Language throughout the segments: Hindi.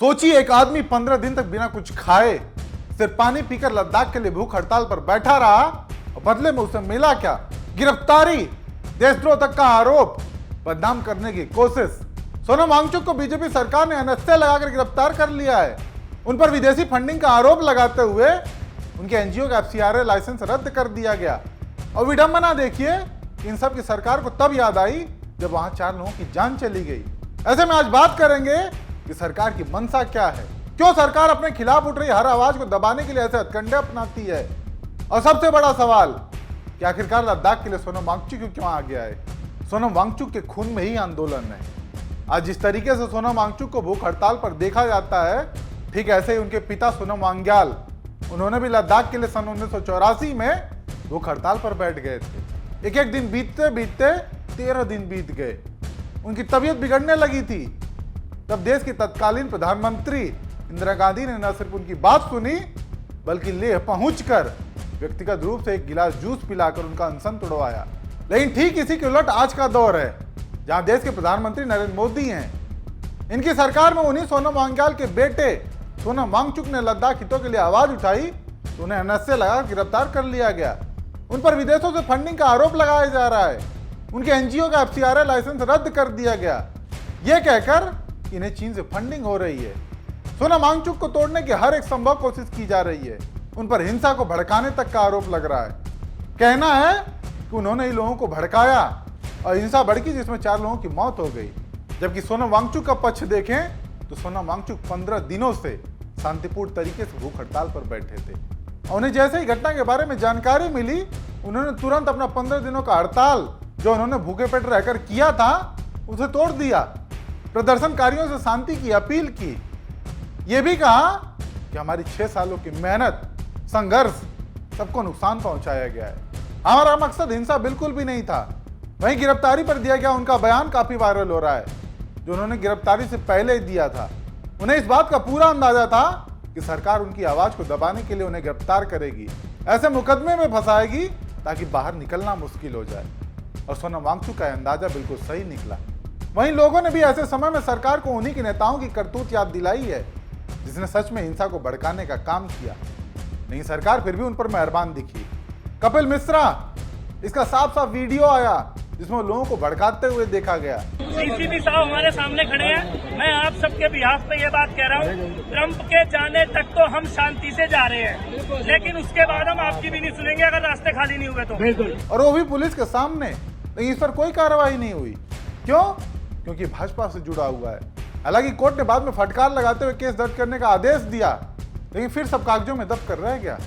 सोचिए, एक आदमी 15 दिन तक बिना कुछ खाए सिर्फ पानी पीकर लद्दाख के लिए भूख हड़ताल पर बैठा रहा और बदले में उसे मिला क्या? गिरफ्तारी, देशद्रोह तक का आरोप, बदनाम करने की कोशिश। सोनम वांगचुक को बीजेपी सरकार ने एनएसए लगाकर गिरफ्तार कर लिया है। उन पर विदेशी फंडिंग का आरोप लगाते हुए उनके एनजीओ का एफसीआरए लाइसेंस रद्द कर दिया गया। और विडंबना देखिए, इन सब की सरकार को तब याद आई जब वहां 4 लोगों की जान चली गई। ऐसे में आज बात करेंगे कि सरकार की मंशा क्या है, क्यों सरकार अपने खिलाफ उठ रही हर आवाज को दबाने के लिए ऐसे हथकंडे अपनाती है, और सबसे बड़ा सवाल कि आखिरकार लद्दाख के लिए सोनम वांगचुक क्यों आ गया है। सोनम वांगचुक के खून में ही आंदोलन है। आज जिस तरीके से सोनम वांगचुक को भूख हड़ताल पर देखा जाता है, ठीक ऐसे ही उनके पिता सोनम वांग्याल, उन्होंने भी लद्दाख के लिए सन 1984 में भूख हड़ताल पर बैठ गए थे। एक एक दिन बीतते बीतते 13 दिन बीत गए। उनकी तबीयत बिगड़ने लगी थी। तब देश की तत्कालीन प्रधानमंत्री इंदिरा गांधी ने न सिर्फ उनकी बात सुनी, बल्कि लेह पहुंचकर व्यक्तिगत रूप से एक गिलास जूस पिलाकर उनका अनशन तोड़वाया। लेकिन ठीक इसी के उलट आज का दौर है, जहां देश के प्रधानमंत्री नरेंद्र मोदी हैं। इनकी सरकार में उन्हीं सोनम वांग्याल के बेटे सोनम वांगचुक ने लद्दाख हितों के लिए आवाज उठाई तो उन्हें एनएसए लगा गिरफ्तार कर लिया गया। उन पर विदेशों से फंडिंग का आरोप लगाया जा रहा है। उनके एनजीओ का एफसीआरए लाइसेंस रद्द कर दिया गया, यह कहकर कि इन्हें चीन से फंडिंग हो रही है। सोनम वांगचुक को तोड़ने की हर एक संभव कोशिश की जा रही है। उन पर हिंसा को भड़काने तक का आरोप लग रहा है। कहना है कि उन्होंने ही लोगों को भड़काया और हिंसा भड़की, जिसमें 4 लोगों की मौत हो गई। जबकि सोनम वांगचुक का पक्ष देखें तो सोनम वांगचुक 15 दिनों से शांतिपूर्ण तरीके से भूख हड़ताल पर बैठे थे। उन्हें जैसे ही घटना के बारे में जानकारी मिली, उन्होंने तुरंत अपना 15 दिनों का हड़ताल जो उन्होंने भूखे पेट रहकर किया था उसे तोड़ दिया। प्रदर्शनकारियों से शांति की अपील की, यह भी कहा कि हमारी 6 सालों की मेहनत, संघर्ष सबको नुकसान पहुंचाया गया है। हमारा मकसद हिंसा बिल्कुल भी नहीं था। वहीं गिरफ्तारी पर दिया गया उनका बयान काफी वायरल हो रहा है, जो उन्होंने गिरफ्तारी से पहले ही दिया था। उन्हें इस बात का पूरा अंदाजा था कि सरकार उनकी आवाज को दबाने के लिए उन्हें गिरफ्तार करेगी, ऐसे मुकदमे में फंसाएगी ताकि बाहर निकलना मुश्किल हो जाए। और सोनम वांगचुक का अंदाजा बिल्कुल सही निकला। वहीं लोगों ने भी ऐसे समय में सरकार को उन्हीं के नेताओं की करतूत याद दिलाई है, जिसने सच में हिंसा को भड़काने का काम किया। नहीं, सरकार फिर भी उन पर मेहरबान दिखी। कपिल मिश्रा, इसका साफ साफ वीडियो आया जिसमें लोगों को भड़काते हुए देखा गया। डीसीपी साहब हमारे सामने खड़े हैं। मैं आप सबके बिहाफ पे ये बात कह रहा हूँ, ट्रंप के जाने तक तो हम शांति से जा रहे हैं, लेकिन उसके बाद हम आपकी भी नहीं सुनेंगे अगर रास्ते खाली नहीं हुए तो। और वो भी पुलिस के सामने। लेकिन इस पर कोई कार्रवाई नहीं हुई। क्यों? क्योंकि भाजपा से जुड़ा हुआ है। हालांकि कोर्ट ने बाद में फटकार लगाते हुए केस दर्ज करने का आदेश दिया, लेकिन फिर सब कागजों में दब कर रह गया।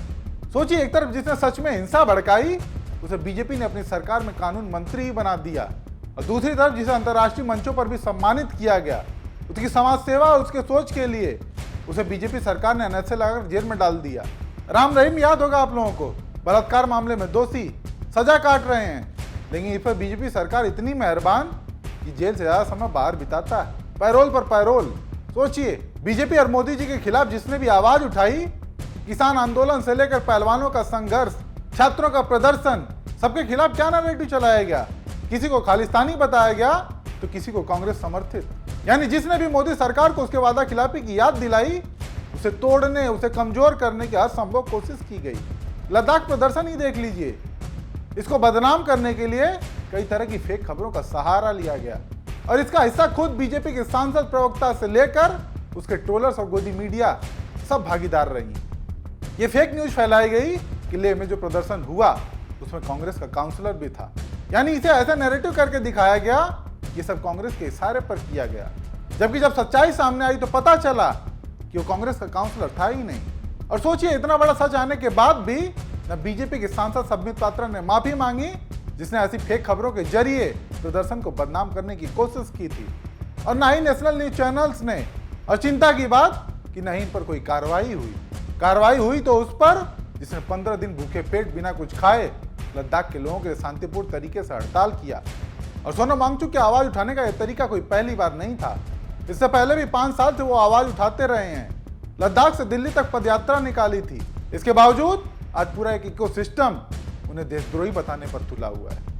सोचिए, एक तरफ जिसने सच में हिंसा भड़काई उसे बीजेपी ने अपनी सरकार में कानून मंत्री ही बना दिया, और दूसरी तरफ जिसे अंतर्राष्ट्रीय मंचों पर भी सम्मानित किया गया उसकी समाज सेवा और उसके सोच के लिए, उसे बीजेपी सरकार ने एनएसए लगाकर जेल में डाल दिया। राम रहीम याद होगा आप लोगों को, बलात्कार मामले में दोषी सजा काट रहे हैं, लेकिन इस पर बीजेपी सरकार इतनी मेहरबान कि जेल से ज्यादा समय बाहर बिताता है, पैरोल पर पैरोल। सोचिए, बीजेपी और मोदी जी के खिलाफ जिसने भी आवाज उठाई, किसान आंदोलन से लेकर पहलवानों का संघर्ष, छात्रों का प्रदर्शन, सबके खिलाफ क्या नैरेटिव चलाया गया। किसी को खालिस्तानी बताया गया तो किसी को कांग्रेस समर्थित। यानी जिसने भी मोदी सरकार को उसके वादा खिलाफी की याद दिलाई, उसे तोड़ने, उसे कमजोर करने की हर संभव कोशिश की गई। लद्दाख प्रदर्शन ही देख लीजिए, इसको बदनाम करने के लिए कई तरह की फेक खबरों का सहारा लिया गया, और इसका हिस्सा खुद बीजेपी के सांसद, प्रवक्ता से लेकर उसके ट्रोलर्स और गोदी मीडिया सब भागीदार रही। ये फेक न्यूज फैलाई गई कि लेह में जो प्रदर्शन हुआ उसमें कांग्रेस का काउंसलर भी था। यानी इसे ऐसा नैरेटिव करके दिखाया गया कि सब कांग्रेस के इशारे पर किया गया, जबकि जब सच्चाई सामने आई तो पता चला कि वो कांग्रेस का काउंसलर था ही नहीं। और सोचिए, इतना बड़ा सच आने के बाद भी न बीजेपी के सांसद संबित पात्रा ने माफी मांगी, जिसने ऐसी फेक खबरों के जरिए प्रदर्शन को बदनाम करने की कोशिश की थी, और न ही नेशनल न्यूज चैनल्स ने। और चिंता की बात कि न ही इन पर कोई कार्रवाई हुई। कार्रवाई हुई तो उस पर जिसने 15 दिन भूखे पेट बिना कुछ खाए लद्दाख के लोगों के लिए शांतिपूर्ण तरीके से हड़ताल किया। और सोनम वांगचुक की आवाज उठाने का यह तरीका कोई पहली बार नहीं था। इससे पहले भी 5 साल से वो आवाज उठाते रहे हैं। लद्दाख से दिल्ली तक पदयात्रा निकाली थी। इसके बावजूद आज पूरा एक इकोसिस्टम उन्हें देशद्रोही बताने पर तुला हुआ है।